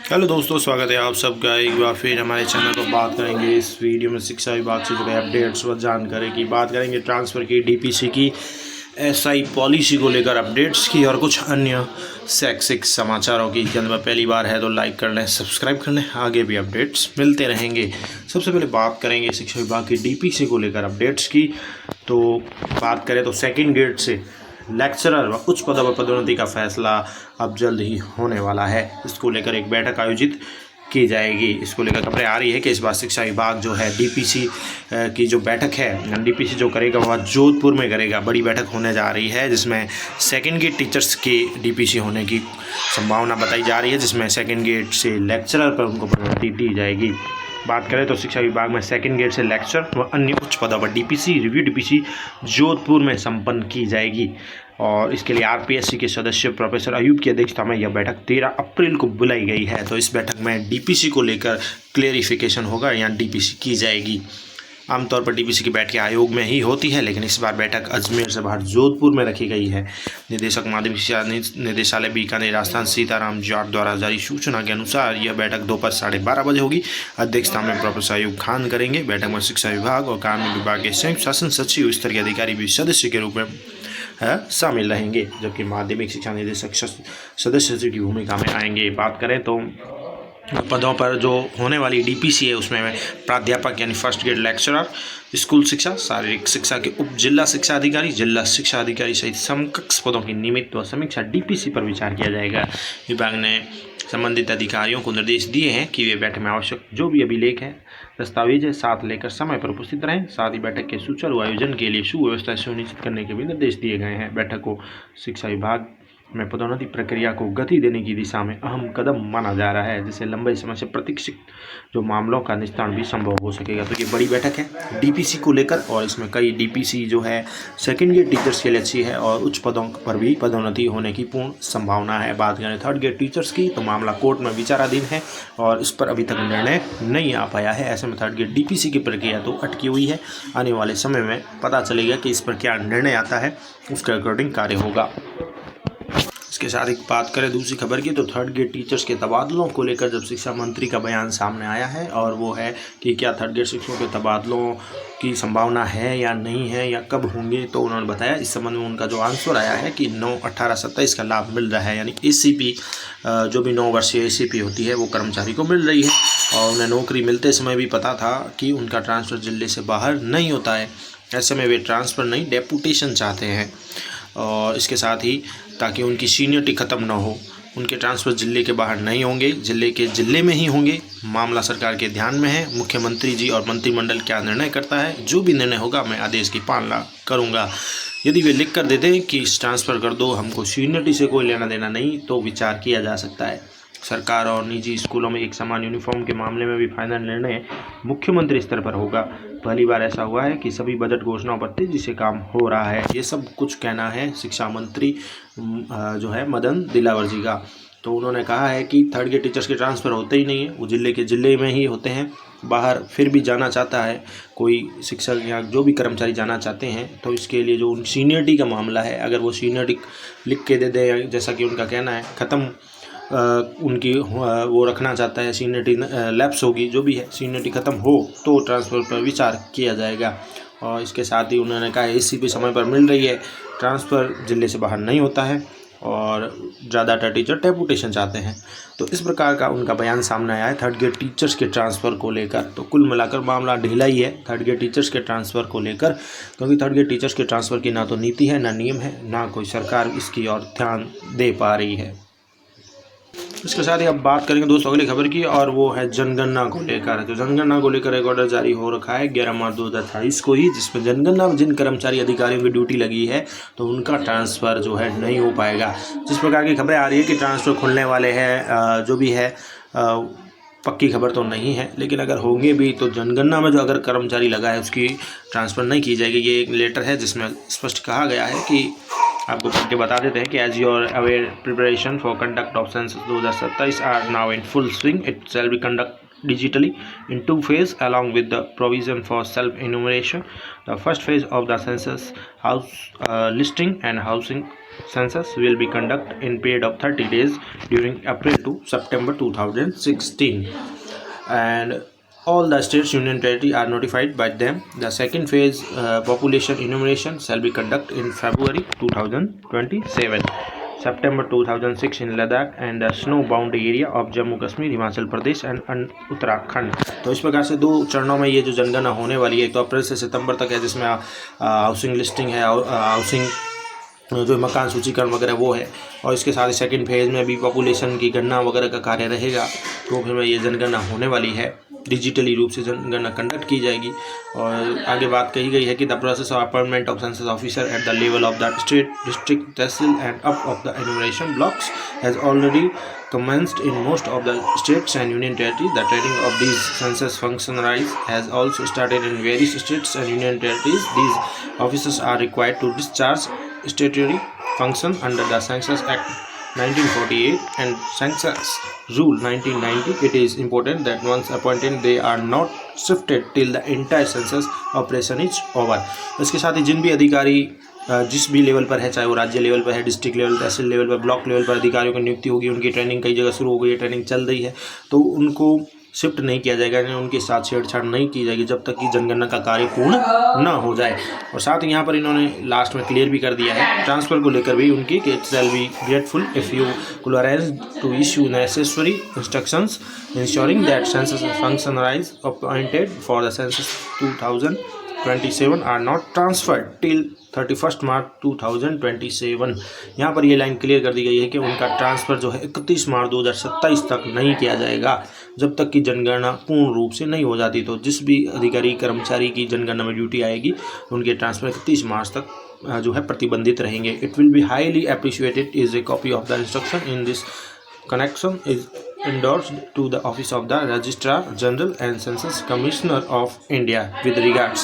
Hello दोस्तों, स्वागत है आप सबका एक बार फिर हमारे चैनल पर। बात करेंगे इस वीडियो में शिक्षा विभाग से जुड़े अपडेट्स व जानकारी की। बात करेंगे ट्रांसफ़र की, डीपीसी की, एसआई पॉलिसी को लेकर अपडेट्स की और कुछ अन्य शैक्षिक समाचारों की। चैनल पर पहली बार है तो लाइक कर लें, सब्सक्राइब कर लें, आगे भी अपडेट्स मिलते रहेंगे। सबसे पहले बात करेंगे शिक्षा विभाग की डीपीसी को लेकर अपडेट्स की। तो बात करें तो सेकेंड ग्रेड से लेक्चरर व उच्च पदों पर पदोन्नति का फैसला अब जल्द ही होने वाला है। इसको लेकर एक बैठक आयोजित की जाएगी। इसको लेकर खबरें आ रही है कि इस बार शिक्षा विभाग जो है डीपीसी की जो बैठक है, डीपीसी जो करेगा वह जोधपुर में करेगा। बड़ी बैठक होने जा रही है जिसमें सेकेंड गेट टीचर्स की डीपीसी होने की संभावना बताई जा रही है, जिसमें सेकेंड गेट से लेक्चरर पर उनको पदोन्नति दी जाएगी। बात करें तो शिक्षा विभाग में सेकेंड ग्रेड से लेक्चर व अन्य उच्च पदों पर डीपीसी रिव्यू डीपीसी जोधपुर में संपन्न की जाएगी। और इसके लिए आरपीएससी के सदस्य प्रोफेसर अयूब की अध्यक्षता में यह बैठक 13 अप्रैल को बुलाई गई है। तो इस बैठक में डीपीसी को लेकर क्लेरिफिकेशन होगा या डीपीसी की जाएगी। आमतौर पर डीपीसी की बैठकें आयोग में ही होती है, लेकिन इस बार बैठक अजमेर से बाहर जोधपुर में रखी गई है। निदेशक माध्यमिक शिक्षा निदेशालय बीकानेर राजस्थान सीताराम जाट द्वारा जारी सूचना के अनुसार यह बैठक दोपहर 12:30 बजे होगी। अध्यक्षता में प्रोफेसर अयूब खान करेंगे। बैठक में शिक्षा विभाग और कार्मिक विभाग के संयुक्त शासन सचिव स्तर के अधिकारी भी सदस्य के रूप में शामिल रहेंगे, जबकि माध्यमिक शिक्षा निदेशक सदस्य की भूमिका में आएंगे। बात करें तो पदों पर जो होने वाली डीपीसी है उसमें प्राध्यापक यानी फर्स्ट ग्रेड लेक्चरर, स्कूल शिक्षा, शारीरिक शिक्षा के उप जिला शिक्षा अधिकारी सहित समकक्ष पदों की नियमित व समीक्षा डीपीसी पर विचार किया जाएगा। विभाग ने संबंधित अधिकारियों को निर्देश दिए हैं कि वे बैठक में आवश्यक जो भी अभिलेख है, दस्तावेज है, साथ लेकर समय पर उपस्थित रहें। साथ ही बैठक के सुचारू आयोजन के लिए सुव्यवस्था सुनिश्चित करने के भी निर्देश दिए गए हैं। बैठक को शिक्षा विभाग में पदोन्नति प्रक्रिया को गति देने की दिशा में अहम कदम माना जा रहा है, जिससे लंबे समय से प्रतीक्षित जो मामलों का निस्तारण भी संभव हो सकेगा। तो ये बड़ी बैठक है डीपीसी को लेकर, और इसमें कई डीपीसी जो है सेकेंड ग्रेड टीचर्स के लिए अच्छी है और उच्च पदों पर भी पदोन्नति होने की पूर्ण संभावना है। बात करें थर्ड ग्रेड टीचर्स की तो मामला कोर्ट में विचाराधीन है और इस पर अभी तक निर्णय नहीं आ पाया है। ऐसे में थर्ड ग्रेड डीपीसी की प्रक्रिया तो अटकी हुई है। आने वाले समय में पता चलेगा कि इस पर क्या निर्णय आता है, उसके अकॉर्डिंग कार्य होगा। इसके साथ एक बात करें दूसरी खबर की तो थर्ड ग्रेड टीचर्स के तबादलों को लेकर जब शिक्षा मंत्री का बयान सामने आया है, और वो है कि क्या थर्ड ग्रेड शिक्षकों के तबादलों की संभावना है या नहीं है या कब होंगे, तो उन्होंने बताया इस संबंध में उनका जो आंसर आया है कि 9, 18, 27 का लाभ मिल रहा है। यानी एसीपी जो भी 9 वर्षीय एसीपी होती है वो कर्मचारी को मिल रही है, और उन्हें नौकरी मिलते समय भी पता था कि उनका ट्रांसफ़र जिले से बाहर नहीं होता है। ऐसे में वे ट्रांसफ़र नहीं, डेपुटेशन चाहते हैं। और इसके साथ ही ताकि उनकी सीनियरिटी ख़त्म ना हो, उनके ट्रांसफ़र जिले के बाहर नहीं होंगे, जिले में ही होंगे। मामला सरकार के ध्यान में है। मुख्यमंत्री जी और मंत्रिमंडल क्या निर्णय करता है, जो भी निर्णय होगा मैं आदेश की पालना करूंगा। यदि वे लिख कर देते हैं कि ट्रांसफ़र कर दो, हमको सीनियरिटी से कोई लेना देना नहीं, तो विचार किया जा सकता है। सरकार और निजी स्कूलों में एक समान यूनिफॉर्म के मामले में भी फाइनल निर्णय मुख्यमंत्री स्तर पर होगा। पहली बार ऐसा हुआ है कि सभी बजट घोषणाओं पर तेजी से काम हो रहा है। ये सब कुछ कहना है शिक्षा मंत्री जो है मदन दिलावर जी का। तो उन्होंने कहा है कि थर्ड ग्रेड टीचर्स के ट्रांसफ़र होते ही नहीं है, वो जिले में ही होते हैं। बाहर फिर भी जाना चाहता है कोई शिक्षक या जो भी कर्मचारी जाना चाहते हैं, तो इसके लिए जो सीनियरिटी का मामला है, अगर वो सीनियरिटी लिख के दे दे, जैसा कि उनका कहना है, ख़त्म उनकी वो रखना चाहता है, सीनियरिटी लैप्स होगी, जो भी है सीनियरिटी ख़त्म हो तो ट्रांसफ़र पर विचार किया जाएगा। और इसके साथ ही उन्होंने कहा एसीपी समय पर मिल रही है, ट्रांसफ़र जिले से बाहर नहीं होता है, और ज़्यादातर टीचर डेपुटेशन चाहते हैं। तो इस प्रकार का उनका बयान सामने आया है थर्ड ग्रेड टीचर्स के ट्रांसफ़र को लेकर। तो कुल मिलाकर मामला ढीला ही है थर्ड ग्रेड टीचर्स के ट्रांसफ़र को लेकर, क्योंकि थर्ड ग्रेड टीचर्स के ट्रांसफ़र की ना तो नीति है, ना नियम है, ना कोई सरकार इसकी ओर ध्यान दे पा रही है। इसके साथ ही अब बात करेंगे दोस्तों अगली खबर की, और वो है जनगणना को लेकर। तो जनगणना को लेकर एक ऑर्डर जारी हो रखा है 11 मार्च 2028 को ही, जिसमें जनगणना में जिन कर्मचारी अधिकारियों की ड्यूटी लगी है तो उनका ट्रांसफ़र जो है नहीं हो पाएगा। जिस प्रकार की खबरें आ रही है कि ट्रांसफ़र खुलने वाले हैं, जो भी है पक्की खबर तो नहीं है, लेकिन अगर होंगे भी तो जनगणना में जो अगर कर्मचारी लगा है उसकी ट्रांसफ़र नहीं की जाएगी। ये एक लेटर है जिसमें स्पष्ट कहा गया है कि आपको पढ़ के बता देते हैं कि as you're aware preparation for conduct of census 2027 are now in full swing, it shall be conduct digitally in 2 phases along with the provision for self enumeration. The first phase of the census house listing and housing census will be conducted in period of 30 days during April to September 2016, and all the states, union territory are notified by them. The second phase population enumeration shall be conducted in February 2027, September 2006 in Ladakh and the snow bound area of Jammu Kashmir, Himachal Pradesh and Uttarakhand. तो इस प्रकार से 2 चरणों में ये जो जनगणना होने वाली है, तो अप्रैल से सितंबर तक है, जिसमें हाउसिंग लिस्टिंग है, हाउसिंग जो मकान सूचीकरण वगैरह वो है, और इसके साथ ही सेकंड फेज में भी पॉपुलेशन की गणना वगैरह का कार्य रहेगा। तो फिर में ये जनगणना होने वाली है, डिजिटली रूप से जनगणना कंडक्ट की जाएगी। और आगे बात कही गई है कि the process of appointment of census officer at the level of the state, district, tehsil and up of the enumeration blocks has already commenced in most of the states and union territories. The training of these census functionaries has also started in various states and union territories. These officers are required to discharge statutory function under the Census Act 1948 and Census Rule 1990. It is important that once appointed they are not shifted till the entire census operation is over. इसके साथ ही जिन भी अधिकारी जिस भी level पर है, चाहे वो राज्य लेवल पर है, डिस्ट्रिक्ट लेवल, तहसील लेवल पर, ब्लॉक लेवल पर अधिकारियों की नियुक्ति होगी, उनकी ट्रेनिंग कई जगह शुरू हो गई है, ट्रेनिंग चल रही है, तो उनको शिफ्ट नहीं किया जाएगा, यानी उनके साथ छेड़छाड़ नहीं की जाएगी जब तक कि जनगणना का कार्य पूर्ण न हो जाए। और साथ ही यहाँ पर इन्होंने लास्ट में क्लियर भी कर दिया है ट्रांसफ़र को लेकर भी उनकी कि it shall be grateful if you could arrange to issue necessary instructions ensuring that census functionaries appointed for the census 2027 are not transferred till 31 March 2027। यहाँ पर ये लाइन क्लियर कर दी गई है कि उनका ट्रांसफ़र जो है 31 मार्च 2027 तक नहीं किया जाएगा, जब तक कि जनगणना पूर्ण रूप से नहीं हो जाती। तो जिस भी अधिकारी कर्मचारी की जनगणना में ड्यूटी आएगी, उनके ट्रांसफ़र 31 मार्च तक जो है प्रतिबंधित रहेंगे। It will be highly appreciated is a copy of the instruction in this connection is endorsed to the office of the Registrar General and Census Commissioner of India with regards।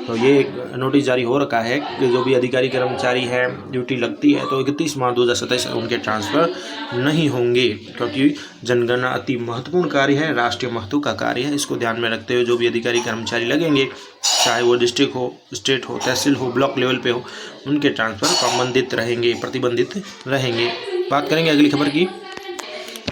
तो ये एक notice जारी हो रखा है कि जो भी अधिकारी कर्मचारी है ड्यूटी लगती है तो 31 मार्च 2027 उनके ट्रांसफ़र नहीं होंगे, क्योंकि जनगणना अति महत्वपूर्ण कार्य है, राष्ट्रीय महत्व का कार्य है। इसको ध्यान में रखते हुए जो भी अधिकारी कर्मचारी लगेंगे, चाहे वो डिस्ट्रिक्ट हो, स्टेट हो, तहसील हो, ब्लॉक लेवल पे हो, उनके ट्रांसफ़र प्रतिबंधित रहेंगे। बात करेंगे अगली खबर की।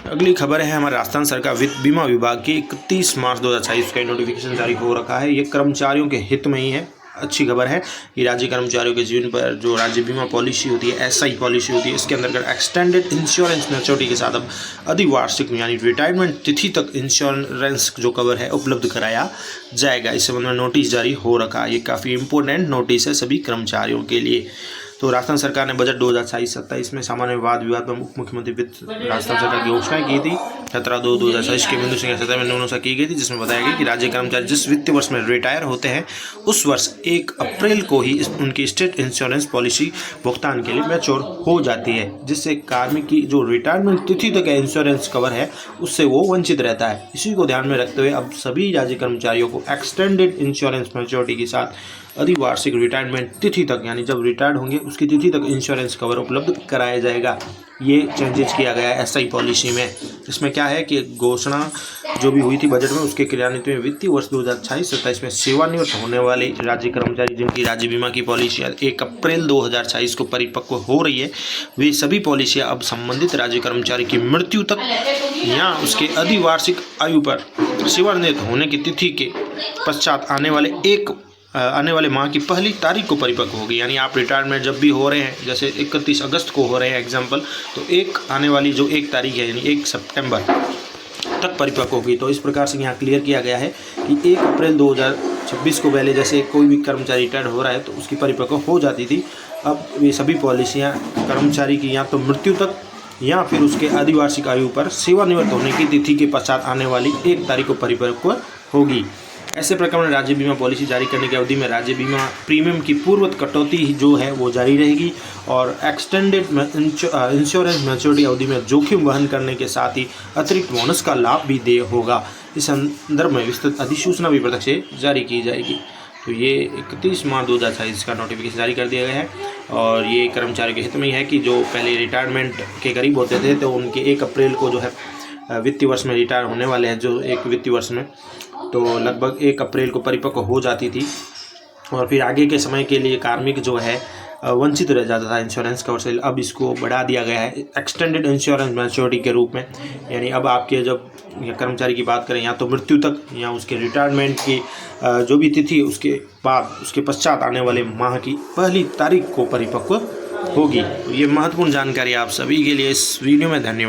अगली खबर है हमारे राजस्थान सरकार वित्त बीमा विभाग की 31 मार्च 2026 का नोटिफिकेशन जारी हो रखा है। ये कर्मचारियों के हित में ही है। अच्छी खबर है कि राज्य कर्मचारियों के जीवन पर जो राज्य बीमा पॉलिसी होती है, एसआई पॉलिसी होती है, इसके अंतर्गत एक्सटेंडेड इंश्योरेंस मैच्योरिटी के साथ अब अधिवार्षिक यानी रिटायरमेंट तिथि तक इंश्योरेंस जो कवर है उपलब्ध कराया जाएगा। इस संबंध में नोटिस जारी हो रखा है। ये काफ़ी इंपॉर्टेंट नोटिस है सभी कर्मचारियों के लिए। तो राजस्थान सरकार ने बजट 2026-27 में सामान्य विवाद पर मुख्यमंत्री वित्त राजस्थान सरकार की घोषणा की थी। 17/2/2026 के बिंदु संख्या 17 में अनुसार की गई थी, जिसमें बताया गया कि राज्य कर्मचारी जिस वित्तीय वर्ष में रिटायर होते हैं उस वर्ष 1 अप्रैल को ही उनकी स्टेट इंश्योरेंस पॉलिसी भुगतान के लिए मैच्योर हो जाती है, जिससे कार्मिक की जो रिटायरमेंट तिथि तक इंश्योरेंस कवर है उससे वो वंचित रहता है। इसी को ध्यान में रखते हुए अब सभी राज्य कर्मचारियों को एक्सटेंडेड इंश्योरेंस मैच्योरिटी के साथ अधिवार्षिक रिटायरमेंट तिथि तक, यानी जब रिटायर्ड होंगे उसकी तिथि तक इंश्योरेंस कवर उपलब्ध कराया जाएगा। ये चेंजेस किया गया है एसआई पॉलिसी में। इसमें क्या है कि घोषणा जो भी हुई थी बजट में, उसके क्रियान्वित में वित्तीय वर्ष 2026-27 में सेवानिवृत्त होने वाले राज्य कर्मचारी जिनकी राज्य बीमा की पॉलिसी 1 अप्रैल 2026 को परिपक्व हो रही है, वे सभी पॉलिसियाँ अब संबंधित राज्य कर्मचारी की मृत्यु तक या उसके अधिवार्षिक आयु पर सेवानिवृत्त होने की तिथि के पश्चात आने वाले माह की पहली तारीख को परिपक्व होगी। यानी आप रिटायरमेंट जब भी हो रहे हैं, जैसे 31 अगस्त को हो रहे हैं एग्जाम्पल, तो आने वाली जो 1 तारीख है यानी 1 सितंबर तक परिपक्व होगी। तो इस प्रकार से यहाँ क्लियर किया गया है कि 1 अप्रैल 2026 को पहले जैसे कोई भी कर्मचारी रिटायर हो रहा है तो उसकी परिपक्व हो जाती थी। अब ये सभी पॉलिसियाँ कर्मचारी की या तो मृत्यु तक या फिर उसके अधिवार्षिक आयु पर सेवानिवृत्त होने की तिथि के पश्चात आने वाली 1 तारीख को परिपक्व होगी। ऐसे प्रकार में राज्य बीमा पॉलिसी जारी करने की अवधि में राज्य बीमा प्रीमियम की पूर्वत कटौती जो है वो जारी रहेगी और एक्सटेंडेड इंश्योरेंस मैच्योरिटी अवधि में जोखिम वहन करने के साथ ही अतिरिक्त बोनस का लाभ भी देय होगा। इस संदर्भ में विस्तृत अधिसूचना भी प्रत्यक्ष से जारी की जाएगी। तो ये 31 मार्च 2026 का नोटिफिकेशन जारी कर दिया गया है और ये कर्मचारियों के हित में ही है कि जो पहले रिटायरमेंट के करीब होते थे तो उनके 1 अप्रैल को जो है वित्तीय वर्ष में रिटायर होने वाले हैं, जो एक वित्तीय वर्ष में तो लगभग 1 अप्रैल को परिपक्व हो जाती थी और फिर आगे के समय के लिए कार्मिक जो है वंचित रह जाता था इंश्योरेंस कवर से, अब इसको बढ़ा दिया गया है एक्सटेंडेड इंश्योरेंस मैच्योरिटी के रूप में। यानी अब आपके जब कर्मचारी की बात करें या तो मृत्यु तक या उसके रिटायरमेंट की जो भी तिथि उसके बाद उसके पश्चात आने वाले माह की पहली तारीख को परिपक्व होगी। ये महत्वपूर्ण जानकारी आप सभी के लिए इस वीडियो में। धन्यवाद।